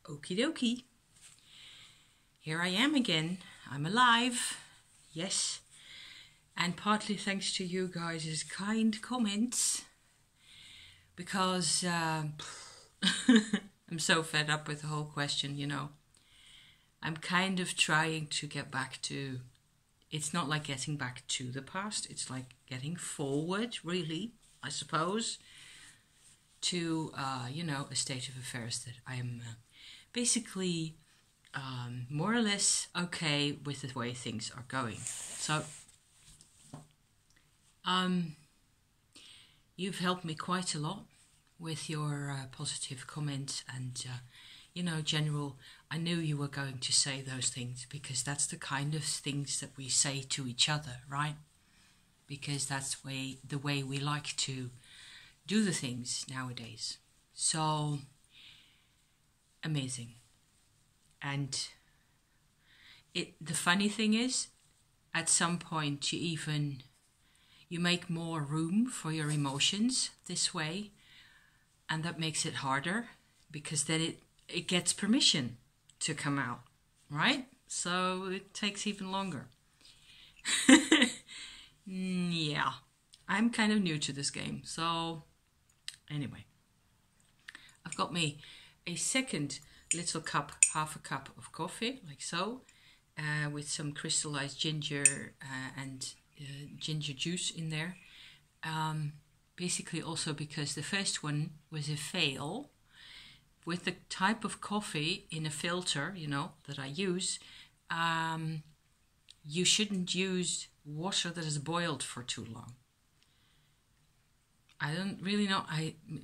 Okie dokie. Here I am again. I'm alive. Yes. And partly thanks to you guys' kind comments. Because I'm so fed up with the whole question, you know. I'm kind of trying to get back to... It's not like getting back to the past. It's like getting forward, really, I suppose. To, you know, a state of affairs that I am basically more or less okay with the way things are going. So, you've helped me quite a lot with your positive comments and, you know, general. I knew you were going to say those things because that's the kind of things that we say to each other, right? Because that's the way we like to do the things nowadays. So amazing. And the funny thing is, at some point you make more room for your emotions this way, and that makes it harder because then it gets permission to come out, right? So it takes even longer. Yeah, I'm kind of new to this game, so anyway, I've got me a second little cup, half a cup of coffee, like so, with some crystallized ginger and ginger juice in there. Basically also because the first one was a fail. With the type of coffee in a filter, you know, that I use, you shouldn't use water that is boiled for too long. I don't really know.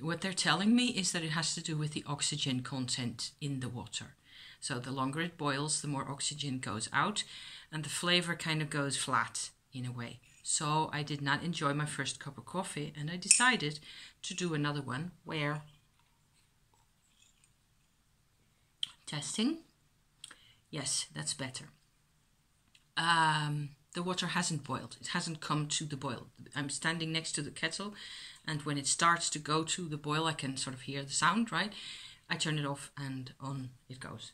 What they're telling me is that it has to do with the oxygen content in the water. So the longer it boils, the more oxygen goes out and the flavor kind of goes flat in a way. So I did not enjoy my first cup of coffee and I decided to do another one where... Testing. Yes, that's better. The water hasn't boiled. It hasn't come to the boil. I'm standing next to the kettle, and when it starts to go to the boil, I can sort of hear the sound, right? I turn it off and on it goes.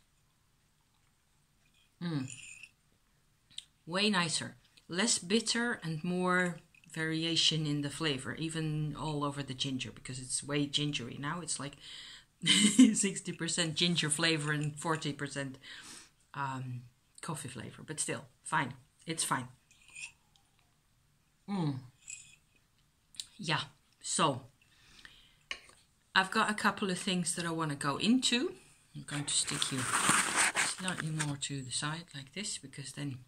Way nicer. Less bitter and more variation in the flavor, even all over the ginger, because it's way gingery now. It's like 60% ginger flavor and 40% coffee flavor, but still fine. It's fine. Yeah, so I've got a couple of things that I want to go into. I'm going to stick you slightly more to the side like this, because then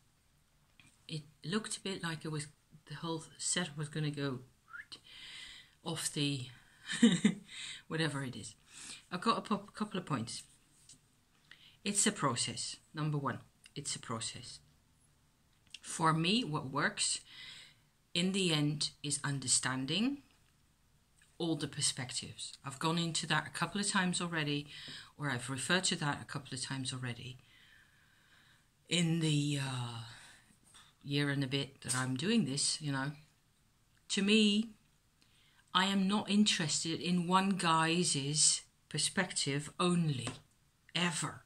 it looked a bit like it was, the whole set was going to go off the whatever it is. I've got a couple of points. It's a process. Number one, it's a process. For me, what works in the end is understanding all the perspectives. I've gone into that a couple of times already, or I've referred to that a couple of times already in the year and a bit that I'm doing this, you know. To me, I am not interested in one guy's perspective only, ever.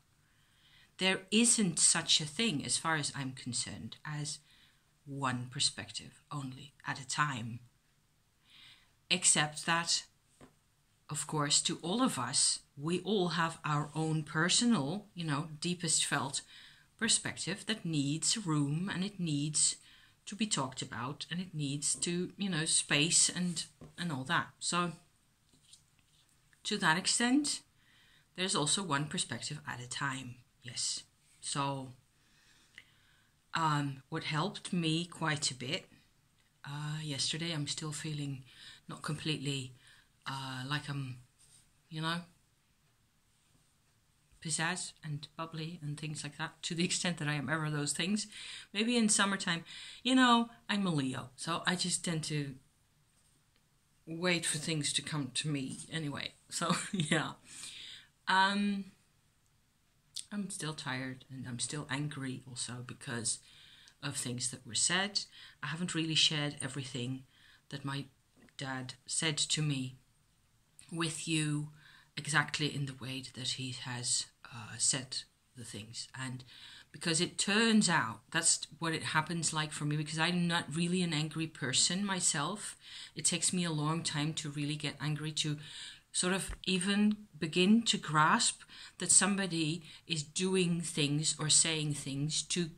There isn't such a thing, as far as I'm concerned, as one perspective only at a time. Except that, of course, to all of us, we all have our own personal, you know, deepest felt perspective that needs room, and it needs to be talked about, and it needs to, you know, space and all that. So to that extent, there's also one perspective at a time. Yes. So what helped me quite a bit yesterday, I'm still feeling not completely like I'm, you know, pizzazz and bubbly and things like that, to the extent that I am ever those things. Maybe in summertime, you know, I'm a Leo, so I just tend to wait for things to come to me anyway. So yeah, I'm still tired and I'm still angry also because of things that were said. I haven't really shared everything that my dad said to me with you exactly in the way that he has said the things. And because it turns out that's what it happens like for me, because I'm not really an angry person myself. It takes me a long time to really get angry, to sort of even begin to grasp that somebody is doing things or saying things to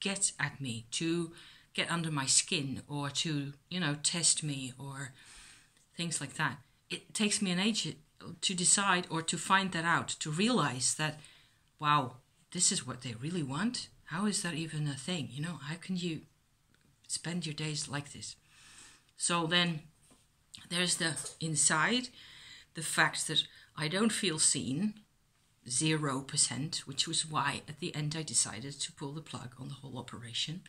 get at me, to get under my skin, or to, you know, test me or things like that. It takes me an age to decide or to find that out, to realize that, wow, this is what they really want. How is that even a thing? You know, how can you spend your days like this? So then there's the inside, the fact that I don't feel seen, 0%, which was why at the end I decided to pull the plug on the whole operation.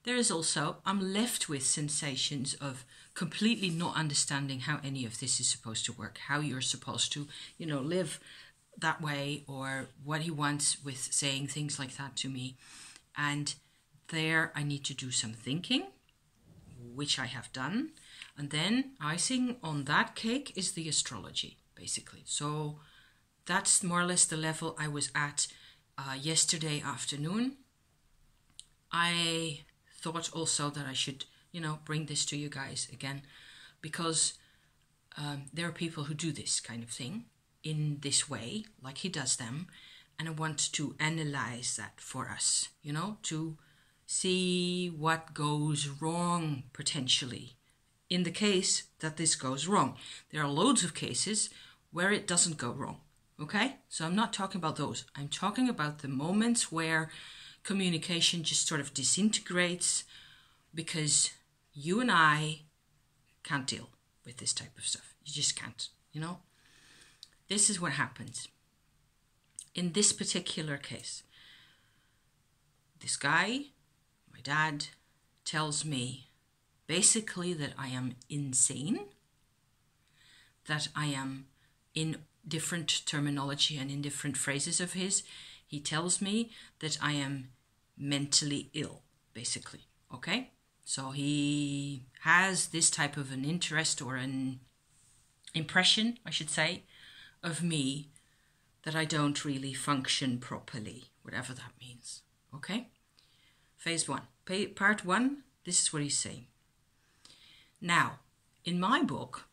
There is also, I'm left with sensations of completely not understanding how any of this is supposed to work, how you're supposed to, you know, live that way, or what he wants with saying things like that to me. And there I need to do some thinking, which I have done. And then icing on that cake is the astrology, basically. So that's more or less the level I was at yesterday afternoon. I thought also that I should, you know, bring this to you guys again, because there are people who do this kind of thing in this way, like he does them, and I want to analyze that for us, you know, to see what goes wrong potentially in the case that this goes wrong. There are loads of cases where it doesn't go wrong, okay? So I'm not talking about those. I'm talking about the moments where communication just sort of disintegrates because you and I can't deal with this type of stuff. You just can't, you know? This is what happens. In this particular case, this guy, my dad, tells me basically that I am insane, that I am, in different terminology and in different phrases of his, he tells me that I am mentally ill, basically, okay? So he has this type of an interest or an impression, I should say, of me that I don't really function properly, whatever that means, okay? Phase 1. Part 1, this is what he's saying. Now, in my book,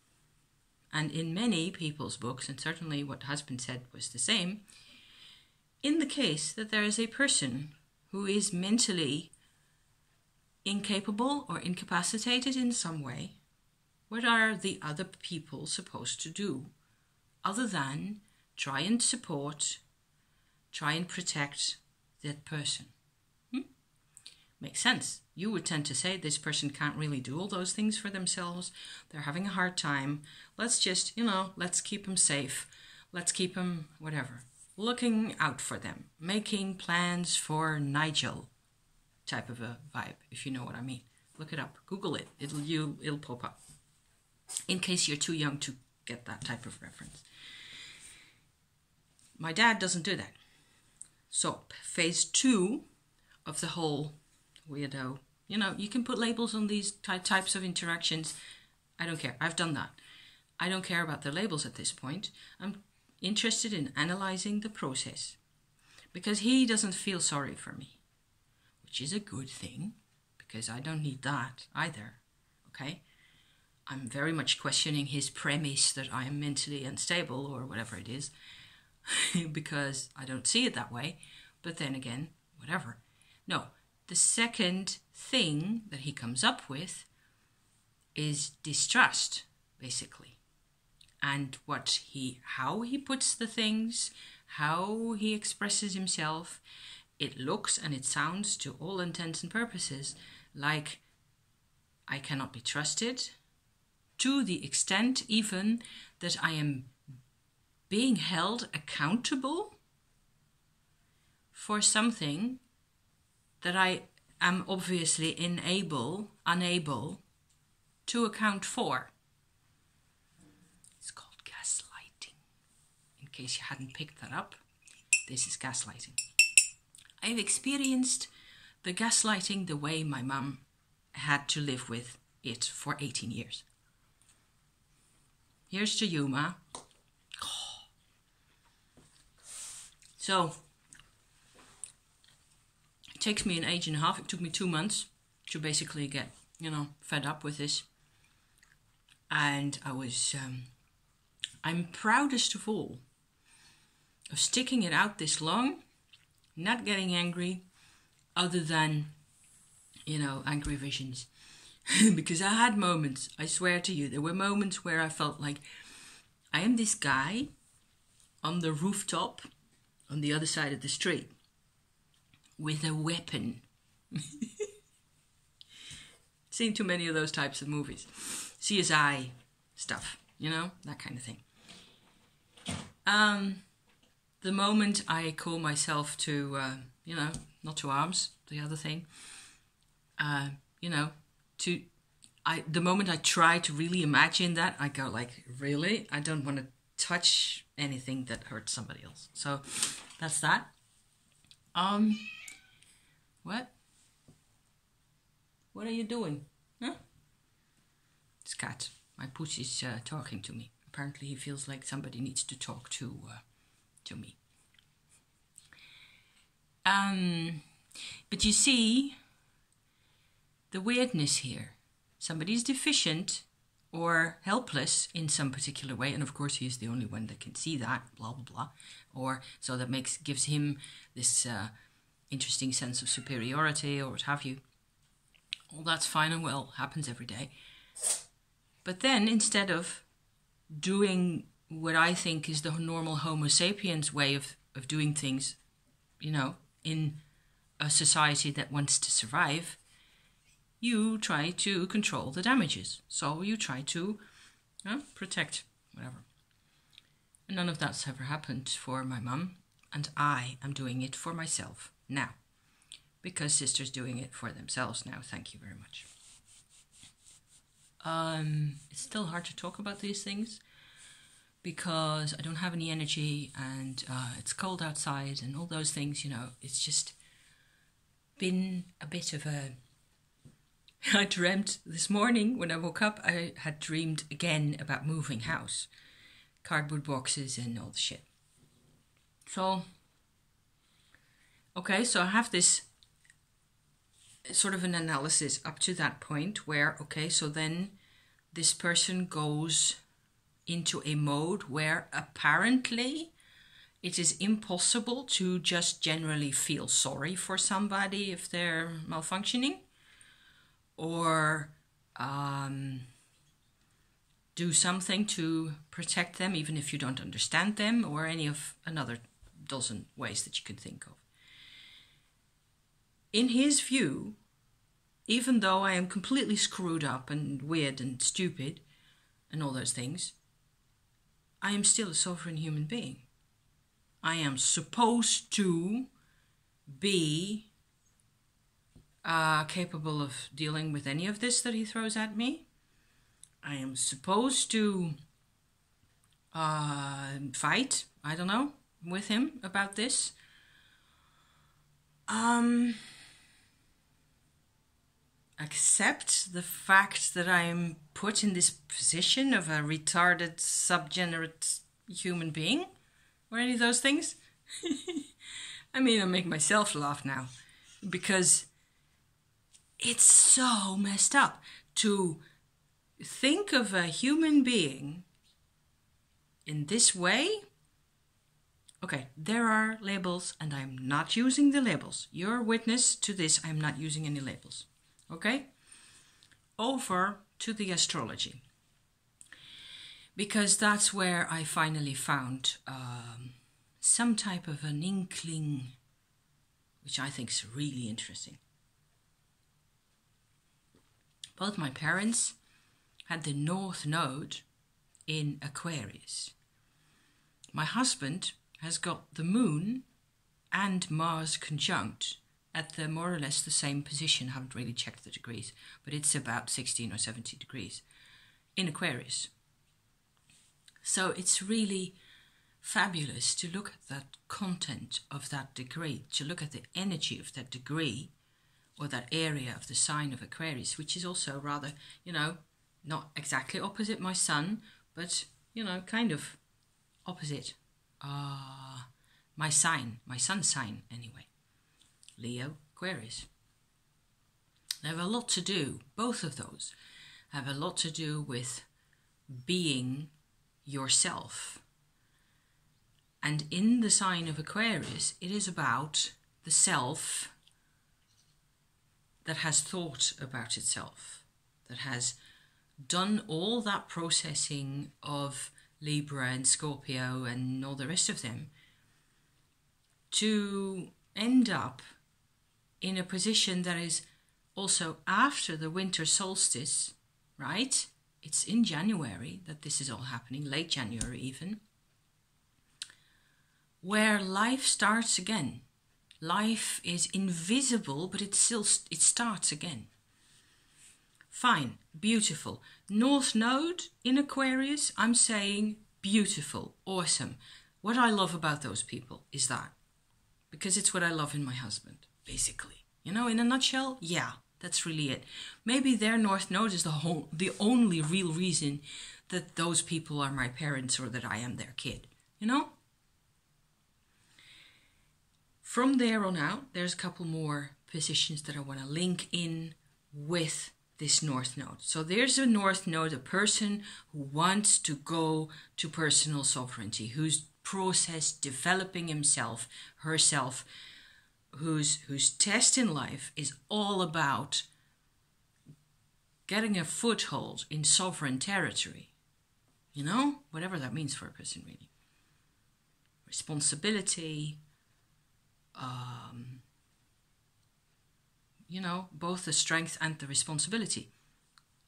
and in many people's books, and certainly what husband said was the same, in the case that there is a person who is mentally incapable or incapacitated in some way, what are the other people supposed to do other than try and support, try and protect that person? Makes sense. You would tend to say this person can't really do all those things for themselves. They're having a hard time. Let's just, you know, let's keep them safe. Let's keep them, whatever. Looking out for them. Making plans for Nigel type of a vibe, if you know what I mean. Look it up. Google it. It'll pop up. In case you're too young to get that type of reference. My dad doesn't do that. So, phase 2 of the whole weirdo, you know, you can put labels on these types of interactions. I don't care. I've done that. I don't care about the labels at this point. I'm interested in analyzing the process because he doesn't feel sorry for me, which is a good thing because I don't need that either, okay? I'm very much questioning his premise that I am mentally unstable or whatever it is because I don't see it that way, but then again, whatever. No, the second thing that he comes up with is distrust, basically. And how he puts the things, how he expresses himself, it looks and it sounds to all intents and purposes like I cannot be trusted, to the extent even that I am being held accountable for something that I am obviously unable to account for. It's called gaslighting. In case you hadn't picked that up, this is gaslighting. I've experienced the gaslighting the way my mum had to live with it for 18 years. Here's to you, Ma. Oh, So it takes me an age and a half. It took me 2 months to basically get, fed up with this. And I was, I'm proudest of all of sticking it out this long, not getting angry, other than, angry visions. Because I had moments, I swear to you, there were moments where I felt like I am this guy on the rooftop on the other side of the street with a weapon. Seen too many of those types of movies. CSI stuff, that kind of thing. The moment I call myself to, not to arms, the other thing, the moment I try to really imagine that, I go like, really? I don't want to touch anything that hurts somebody else. So that's that. What? What are you doing? Huh? It's cat. My puss is talking to me. Apparently he feels like somebody needs to talk to me. But you see the weirdness here. Somebody's deficient or helpless in some particular way, and of course he's the only one that can see that, blah blah blah. Or so that gives him this interesting sense of superiority or what have you. All that's fine and well, happens every day. But then instead of doing what I think is the normal Homo sapiens way of doing things, in a society that wants to survive, you try to control the damages. So you try to protect, whatever. And none of that's ever happened for my mum, and I am doing it for myself now. Because Sister's doing it for themselves now. Thank you very much. It's still hard to talk about these things because I don't have any energy, and it's cold outside and all those things, It's just been a bit of a... I dreamt this morning when I woke up, I had dreamed again about moving house. Cardboard boxes and all the shit. So, okay, so I have this sort of an analysis up to that point where, okay, so then this person goes into a mode where apparently it is impossible to just generally feel sorry for somebody if they're malfunctioning, or do something to protect them even if you don't understand them, or any of another dozen ways that you can think of. In his view, even though I am completely screwed up and weird and stupid and all those things, I am still a sovereign human being. I am supposed to be capable of dealing with any of this that he throws at me. I am supposed to fight, I don't know, with him about this. Accept the fact that I'm put in this position of a retarded, subgenerate human being, or any of those things. I mean, I make myself laugh now, because it's so messed up to think of a human being in this way. Okay, there are labels, and I'm not using the labels. You're witness to this, I'm not using any labels. Okay? Over to the astrology. Because that's where I finally found some type of an inkling, which I think is really interesting. Both my parents had the North Node in Aquarius. My husband has got the Moon and Mars conjunct at the more or less the same position. I haven't really checked the degrees, but it's about 16 or 17 degrees in Aquarius. So it's really fabulous to look at that content of that degree, to look at the energy of that degree or that area of the sign of Aquarius, which is also rather, not exactly opposite my sun, but, kind of opposite my sign, my sun sign anyway. Leo, Aquarius. They have a lot to do, both of those have a lot to do with being yourself. And in the sign of Aquarius, it is about the self that has thought about itself, that has done all that processing of Libra and Scorpio and all the rest of them to end up in a position that is also after the winter solstice, right? It's in January that this is all happening, late January even, where life starts again. Life is invisible, but it starts again. Fine, beautiful. North Node in Aquarius, I'm saying beautiful, awesome. What I love about those people is that, because it's what I love in my husband, basically. You know, in a nutshell, yeah, that's really it. Maybe their North Node is the only real reason that those people are my parents or that I am their kid, you know? From there on out, there's a couple more positions that I want to link in with this North Node. So there's a North Node, a person who wants to go to personal sovereignty, who's processed developing himself, herself, whose test in life is all about getting a foothold in sovereign territory. You know, whatever that means for a person, really. Responsibility, you know, both the strength and the responsibility.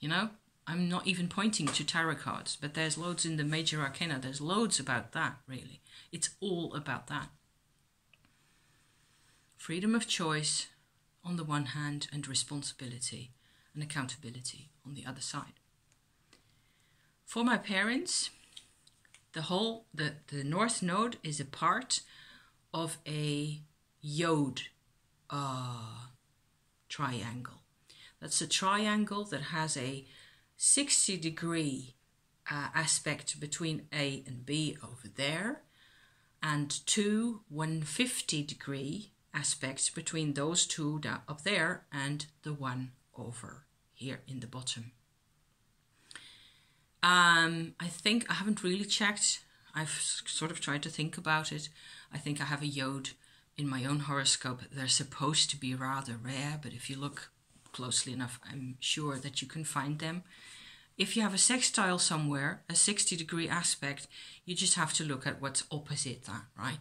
You know, I'm not even pointing to tarot cards, but there's loads in the major arcana. There's loads about that, really. It's all about that. Freedom of choice on the one hand, and responsibility and accountability on the other side. For my parents, the North Node is a part of a Yod triangle. That's a triangle that has a 60-degree aspect between A and B over there, and two 150-degree aspects between those two up there and the one over here in the bottom. I think I haven't really checked. I've sort of tried to think about it. I think I have a Yod in my own horoscope. They're supposed to be rather rare, but if you look closely enough, I'm sure that you can find them. If you have a sextile somewhere, a 60-degree aspect, you just have to look at what's opposite that, right?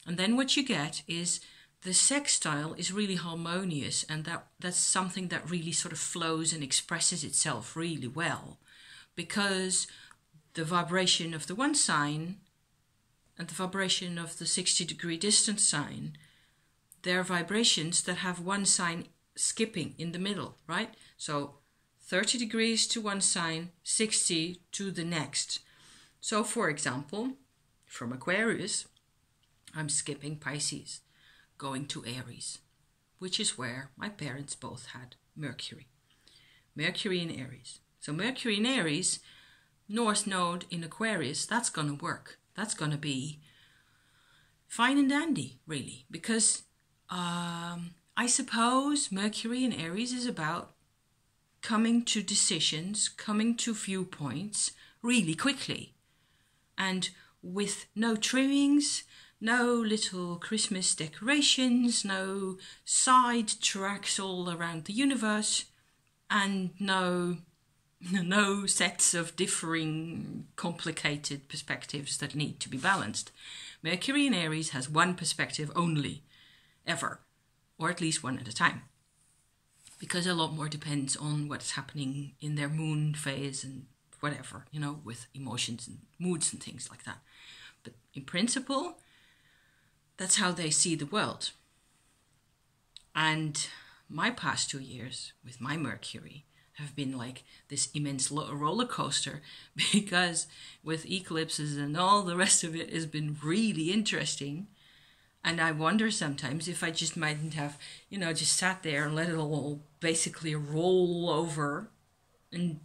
And then what you get is the sextile is really harmonious, and that's something that really sort of flows and expresses itself really well, because the vibration of the one sign and the vibration of the 60-degree distance sign, they're vibrations that have one sign skipping in the middle, right? So 30 degrees to one sign, 60 to the next. So for example, from Aquarius, I'm skipping Pisces, going to Aries, which is where my parents both had Mercury. Mercury in Aries. So Mercury in Aries, North Node in Aquarius, that's going to work. That's going to be fine and dandy, really, because I suppose Mercury in Aries is about coming to decisions, coming to viewpoints really quickly, and with no trimmings, no little Christmas decorations, no side tracks all around the universe, and no sets of differing, complicated perspectives that need to be balanced. Mercury in Aries has one perspective only, ever, or at least one at a time, because a lot more depends on what's happening in their moon phase and whatever, you know, with emotions and moods and things like that. But in principle, that's how they see the world. And my past 2 years with my Mercury have been like this immense roller coaster, because with eclipses and all the rest of it has been really interesting. And I wonder sometimes if I just mightn't have, you know, just sat there and let it all basically roll over and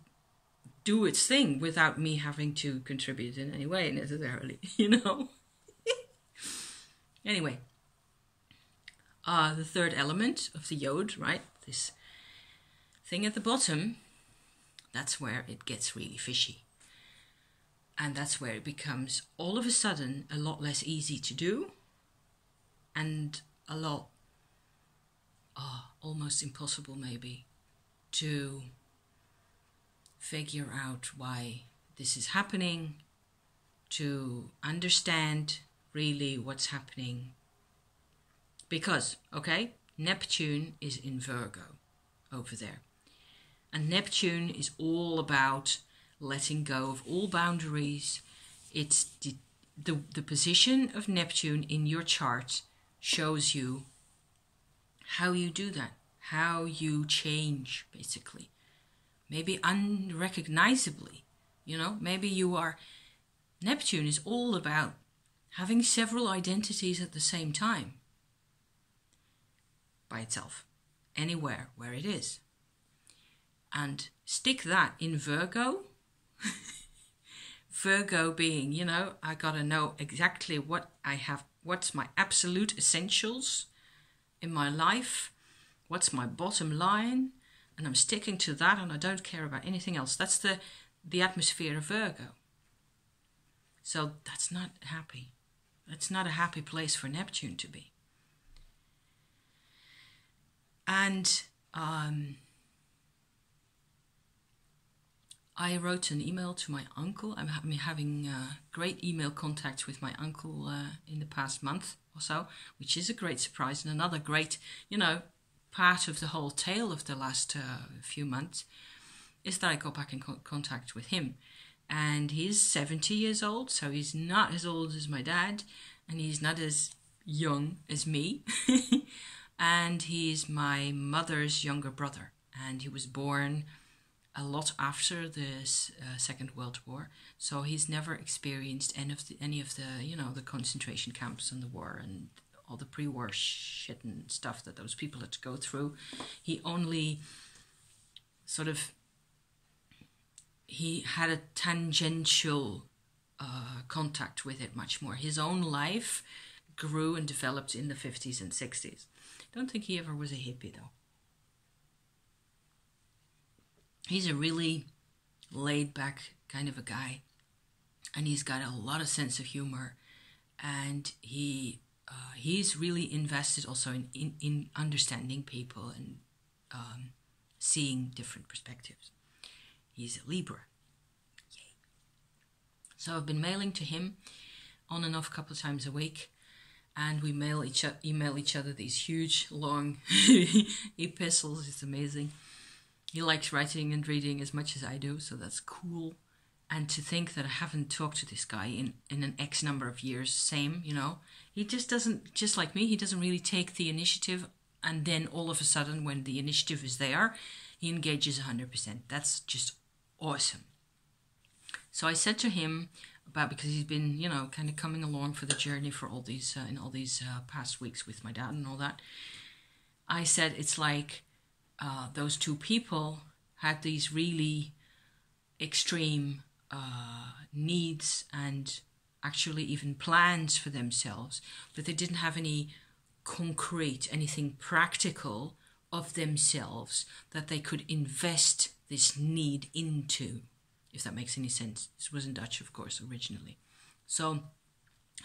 do its thing without me having to contribute in any way necessarily, you know. Anyway, the third element of the yod, right? This thing at the bottom, that's where it gets really fishy. And that's where it becomes all of a sudden a lot less easy to do and a lot almost impossible maybe to figure out why this is happening, to understand really what's happening. Because, okay, Neptune is in Virgo over there. And Neptune is all about letting go of all boundaries. It's the position of Neptune in your chart shows you how you do that, how you change, basically. Maybe unrecognizably, you know, maybe you are... Neptune is all about having several identities at the same time by itself, anywhere where it is. And stick that in Virgo. Virgo being, you know, I gotta know exactly what I have, what's my absolute essentials in my life, what's my bottom line, and I'm sticking to that and I don't care about anything else. That's the atmosphere of Virgo. So that's not happy. That's not a happy place for Neptune to be. And I wrote an email to my uncle. I'm having great email contact with my uncle in the past month or so, which is a great surprise and another great, you know, part of the whole tale of the last few months is that I got back in contact with him. And he's 70 years old, so he's not as old as my dad, and he's not as young as me. And he's my mother's younger brother, and he was born a lot after the Second World War, so he's never experienced any of the you know, the concentration camps and the war and all the pre-war shit and stuff that those people had to go through. He only sort of, he had a tangential contact with it much more. His own life grew and developed in the 50s and 60s. Don't think he ever was a hippie though. He's a really laid back kind of a guy, and he's got a lot of sense of humor, and he's really invested also in understanding people and seeing different perspectives. He's a Libra. Yay. So I've been mailing to him on and off a couple of times a week, and we email each other these huge, long epistles. It's amazing. He likes writing and reading as much as I do, so that's cool. And to think that I haven't talked to this guy in an X number of years, same, you know. He just doesn't, just like me, he doesn't really take the initiative, and then all of a sudden when the initiative is there, he engages 100%. That's just awesome. So I said to him about, because he's been, you know, kind of coming along for the journey for all these in all these past weeks with my dad and all that. I said it's like those two people had these really extreme needs and actually even plans for themselves, but they didn't have any concrete, anything practical of themselves that they could invest this need into, if that makes any sense. This was in Dutch, of course, originally. So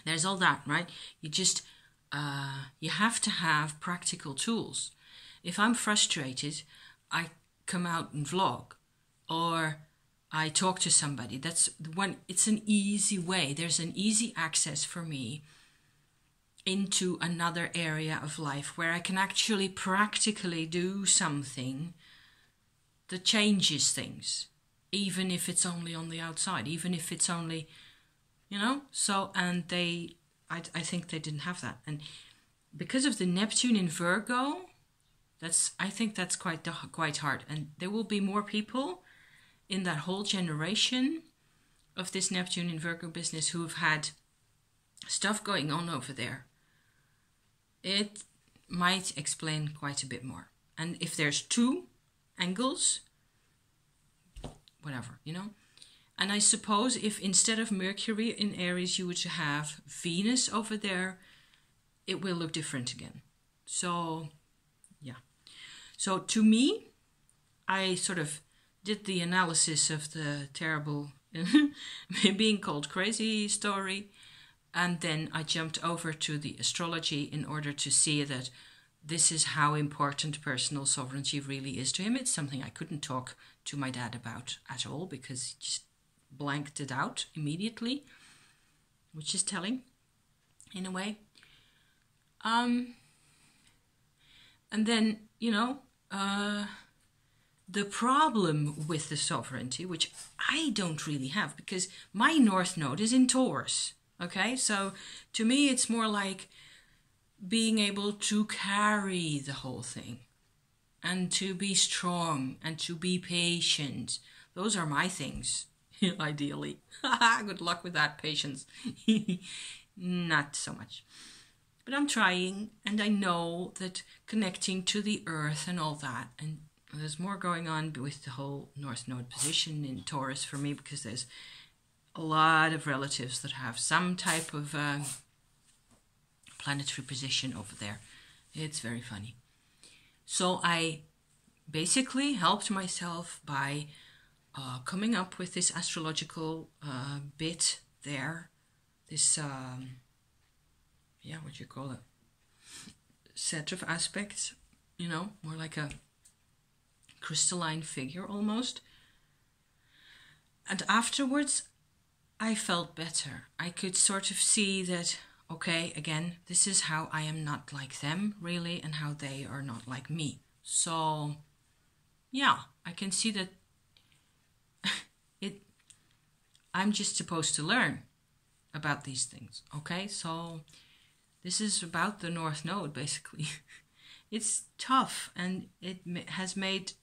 there's all that, right? You just, you have to have practical tools. If I'm frustrated, I come out and vlog, or I talk to somebody. That's one. It's an easy way. There's an easy access for me into another area of life where I can actually practically do something that changes things, even if it's only on the outside, even if it's only, you know. So, and I think they didn't have that, and because of the Neptune in Virgo, I think that's quite hard. And there will be more people in that whole generation of this Neptune in Virgo business who have had stuff going on over there. It might explain quite a bit more. And if there's two angles, whatever, you know. And I suppose if instead of Mercury in Aries, you would have Venus over there, it will look different again. So, yeah. So to me, I sort of did the analysis of the terrible being called crazy story, and then I jumped over to the astrology in order to see that this is how important personal sovereignty really is to him. It's something I couldn't talk to my dad about at all because he just blanked it out immediately, which is telling in a way. And then, the problem with the sovereignty, which I don't really have because my North Node is in Taurus. Okay, so to me it's more like being able to carry the whole thing and to be strong and to be patient. Those are my things, ideally. Good luck with that, patience. Not so much. But I'm trying, and I know that connecting to the earth and all that, and there's more going on with the whole North Node position in Taurus for me because there's a lot of relatives that have some type of planetary position over there. It's very funny. So I basically helped myself by coming up with this astrological bit there. This, what do you call it? Set of aspects, more like a crystalline figure almost. And afterwards, I felt better. I could sort of see that, okay, again, this is how I am not like them, really, and how they are not like me. So, yeah, I can see that I'm just supposed to learn about these things, okay? So, this is about the North Node, basically. It's tough, and it has made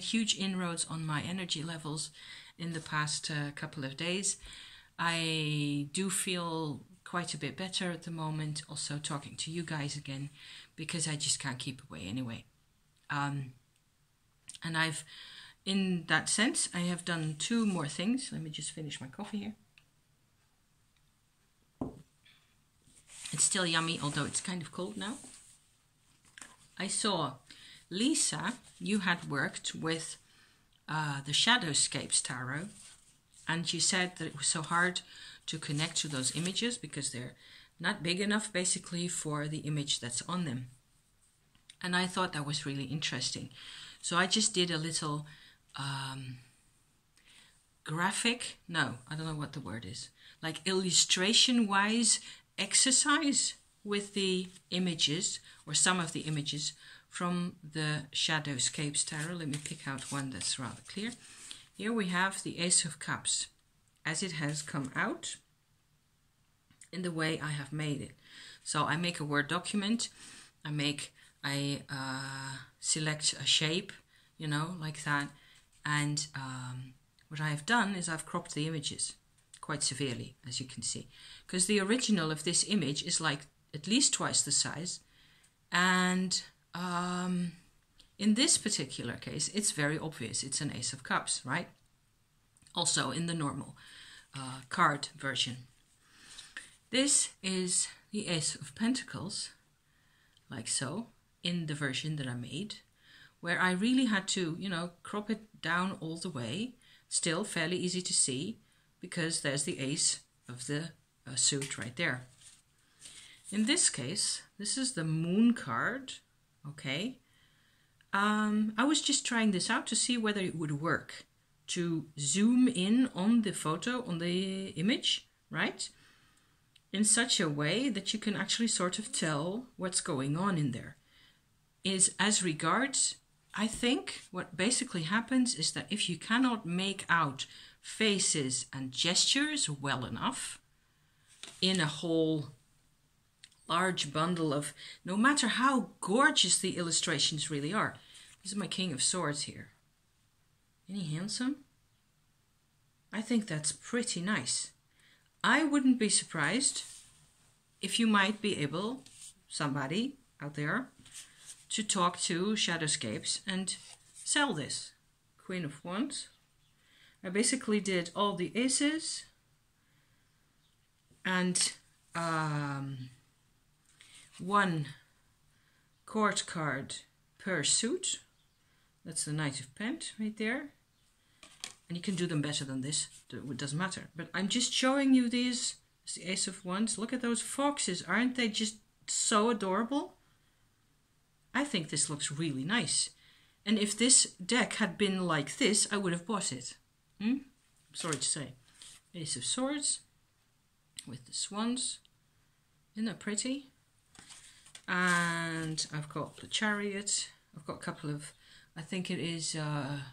huge inroads on my energy levels in the past couple of days. I do feel quite a bit better at the moment, also talking to you guys again, because I just can't keep away anyway. And in that sense, I have done 2 more things. Let me just finish my coffee here. It's still yummy, although it's kind of cold now. I saw, Lisa, you had worked with the Shadowscapes Tarot, and you said that it was so hard to connect to those images because they're not big enough basically for the image that's on them. And I thought that was really interesting. So I just did a little graphic, no, I don't know what the word is, like illustration-wise exercise with the images, or some of the images from the Shadowscapes Tarot. Let me pick out one that's rather clear. Here we have the Ace of Cups as it has come out in the way I have made it. So I make a Word document, I select a shape, like that, and what I have done is I've cropped the images quite severely, as you can see, because the original of this image is like at least twice the size, and in this particular case it's very obvious it's an Ace of Cups, right? Also in the normal card version. This is the Ace of Pentacles, like so, in the version that I made, where I really had to, crop it down all the way, still fairly easy to see, because there's the ace of the suit right there. In this case, this is the Moon card, okay? I was just trying this out to see whether it would work, to zoom in on the photo, on the image, right? In such a way that you can actually sort of tell what's going on in there. As regards, I think what basically happens is that if you cannot make out faces and gestures well enough in a whole large bundle of, no matter how gorgeous the illustrations really are. This is my King of Swords here. Isn't he handsome? I think that's pretty nice. I wouldn't be surprised if you might be able, somebody out there, to talk to Shadowscapes and sell this. Queen of Wands. I basically did all the aces and one court card per suit. That's the Knight of Pent right there. And you can do them better than this, it doesn't matter. But I'm just showing you these. It's the Ace of Wands. Look at those foxes, aren't they just so adorable? I think this looks really nice. And if this deck had been like this, I would have bought it. Sorry to say. Ace of Swords with the swans. Isn't that pretty? And I've got the Chariot. I've got a couple of, I think it is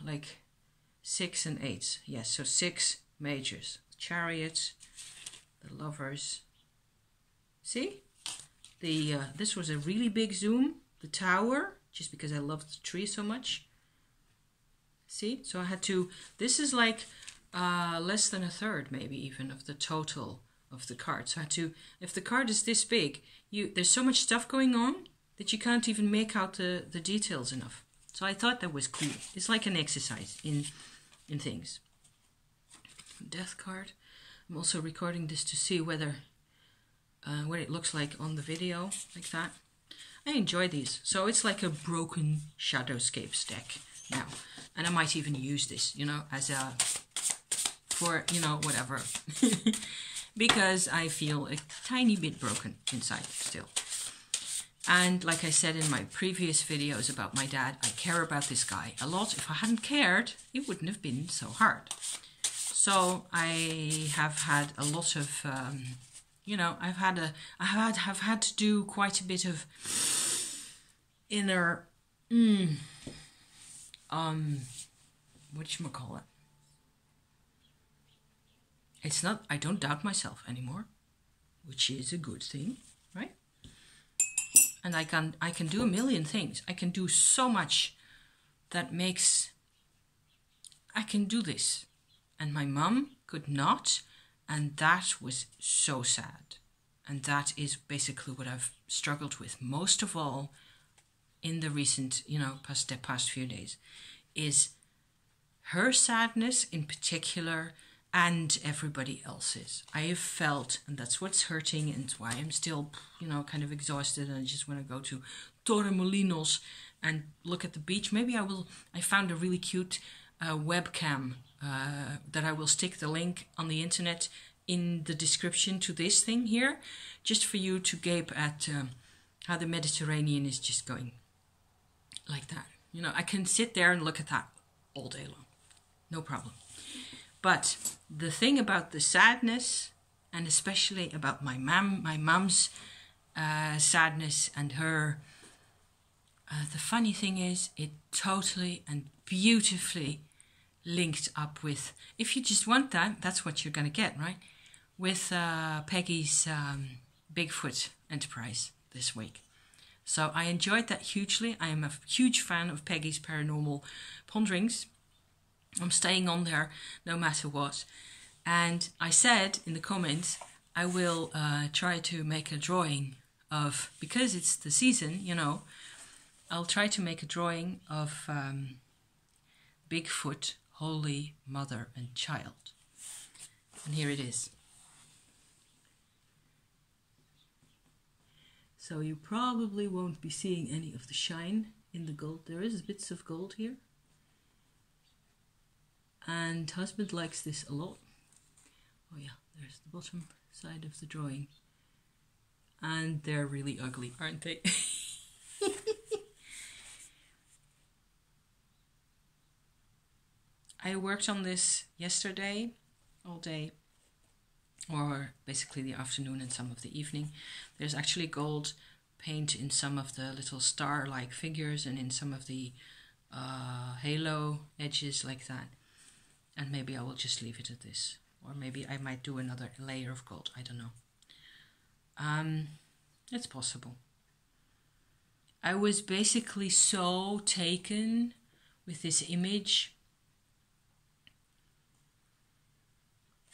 like 6 and 8. Yes, so 6 majors. Chariot, the Lovers. See? This was a really big zoom. The Tower, just because I love the tree so much. See? So I had to, this is like less than a third maybe even of the total of the card. So I had to, if the card is this big, there's so much stuff going on that you can't even make out the details enough. So I thought that was cool. It's like an exercise in things. Death card. I'm also recording this to see whether what it looks like on the video, like that. I enjoy these. So it's like a broken Shadowscapes deck now. And I might even use this, you know, as a, for, you know, whatever. Because I feel a tiny bit broken inside still. And like I said in my previous videos about my dad, I care about this guy a lot. If I hadn't cared, it wouldn't have been so hard. So I have had a lot of, you know, I have had to do quite a bit of inner, whatchamacallit. It's not, I don't doubt myself anymore, which is a good thing, right? And I can do a million things. I can do so much that makes, I can do this. And my mum could not, and that was so sad. And that is basically what I've struggled with most of all in the recent, you know, past few days, is her sadness in particular and everybody else's. I have felt, and that's what's hurting and why I'm still, you know, kind of exhausted, and I just want to go to Torremolinos and look at the beach. Maybe I will. I found a really cute webcam that I will stick the link on the internet in the description to this thing here, just for you to gape at how the Mediterranean is just going like that. You know, I can sit there and look at that all day long, no problem. But the thing about the sadness, and especially about my mum's sadness and her, the funny thing is, it totally and beautifully linked up with, if you just want that, that's what you're going to get, right? With Peggy's Bigfoot enterprise this week. So I enjoyed that hugely. I am a huge fan of Peggy's Paranormal Ponderings. I'm staying on there no matter what. And I said in the comments, I will try to make a drawing of, because it's the season, you know, I'll try to make a drawing of Bigfoot, Holy Mother and Child. And here it is. So you probably won't be seeing any of the shine in the gold. There is bits of gold here. And husband likes this a lot. Oh yeah, there's the bottom side of the drawing. And they're really ugly, aren't they? I worked on this yesterday, all day, or basically the afternoon and some of the evening. There's actually gold paint in some of the little star-like figures and in some of the halo edges like that. And maybe I will just leave it at this. Or maybe I might do another layer of gold. I don't know. It's possible. I was basically so taken with this image.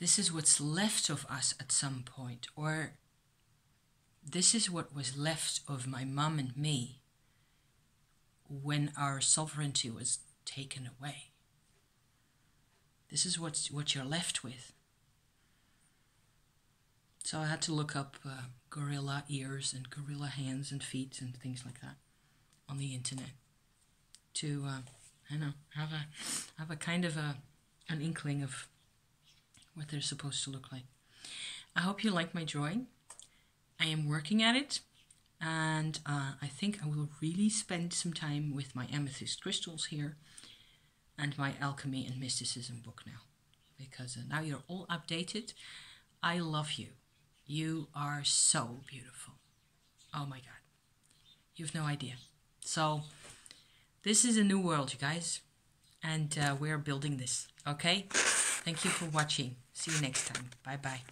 This is what's left of us at some point. Or this is what was left of my mum and me when our sovereignty was taken away. This is what you're left with. So I had to look up gorilla ears and gorilla hands and feet and things like that on the internet to, I don't know, have a kind of an inkling of what they're supposed to look like. I hope you like my drawing. I am working at it, and I think I will really spend some time with my amethyst crystals here and my alchemy and mysticism book now, because now you're all updated. I love you. You are so beautiful. Oh my God. You've no idea. So this is a new world, you guys, and we're building this. Okay? Thank you for watching. See you next time. Bye-bye.